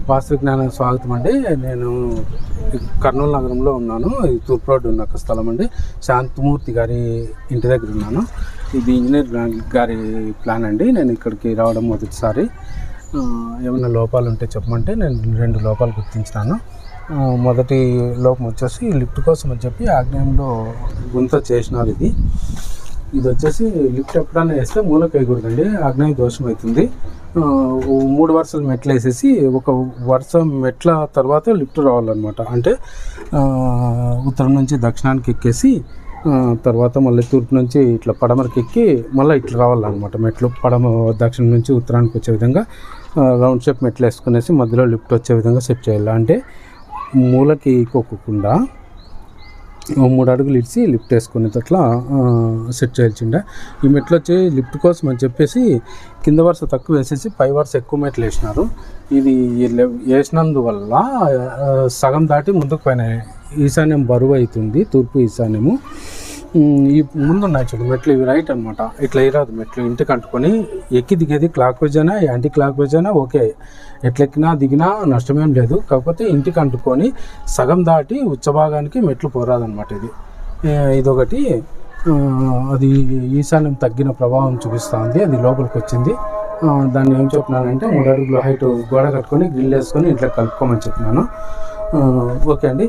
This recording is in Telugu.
వాస్తు విజ్ఞానం స్వాగతం అండి. నేను కర్నూలు నగరంలో ఉన్నాను. ఇది తూర్పు రోడ్డు ఉన్న ఒక స్థలం అండి. శాంతమూర్తి గారి ఇంటి దగ్గర ఉన్నాను. ఇది ఇంజనీర్ గారి ప్లాన్ అండి. నేను ఇక్కడికి రావడం మొదటిసారి. ఏమైనా లోపాలు ఉంటే చెప్పమంటే నేను 2 లోపాలు గుర్తించినాను. మొదటి లోపం వచ్చేసి లిఫ్ట్ కోసం అని చెప్పి ఆగ్నేయంలో గుంత చేసినారు. ఇది వచ్చేసి లిఫ్ట్ ఎప్పుడన్నా వేస్తే మూలకు వేయకూడదండి, ఆగ్నేయ దోషం అవుతుంది. 3 వరుసలు మెట్లు వేసేసి ఒక వరుస మెట్ల తర్వాత లిఫ్ట్ రావాలన్నమాట. అంటే ఉత్తరం నుంచి దక్షిణానికి ఎక్కేసి తర్వాత మళ్ళీ తూర్పు నుంచి ఇట్లా పడమరకి ఎక్కి మళ్ళీ ఇట్లా రావాలన్నమాట. మెట్లు దక్షిణం నుంచి ఉత్తరానికి వచ్చే విధంగా రౌండ్ షేప్ మెట్లు వేసుకునేసి మధ్యలో లిఫ్ట్ వచ్చే విధంగా సెట్ చేయాలి. అంటే మూలకి కోకుండా 3 అడుగులు ఇచ్చి లిఫ్ట్ వేసుకునేటట్లా సెట్ చేయాల్సిండే. ఈ మెట్లు వచ్చి లిఫ్ట్ కోసం అని చెప్పేసి కింద వరుస తక్కువ వేసేసి పై వరుస ఎక్కువ మెట్లు వేసినారు. ఇది వేసినందువల్ల సగం దాటి ముందుకు పైన ఈశాన్యం బరువు అవుతుంది. తూర్పు ఈశాన్యము ఈ ముందున్నాయి చూడు మెట్లు, ఇవి రైట్ అనమాట. ఇట్లా ఇరాదు మెట్లు ఇంటికి అంటుకొని ఎక్కి దిగేది క్లాక్ వైజ్ అయినా యాంటీ క్లాక్ వైజ్ అయినా ఓకే, ఎట్లెక్కినా దిగినా నష్టమేం లేదు. కాకపోతే ఇంటికి అంటుకొని సగం దాటి ఉచ్చభాగానికి మెట్లు పోరాదనమాట. ఇదొకటి. అది ఈశాన్యం తగ్గిన ప్రభావం చూపిస్తుంది. అది లోపలికి వచ్చింది. దాన్ని ఏం చెప్పినానంటే 3 అడుగుల హైట్ గోడ కట్టుకొని గ్రిల్ వేసుకొని ఇట్లా కలుపుకోమని చెప్పినాను. ఓకే అండి.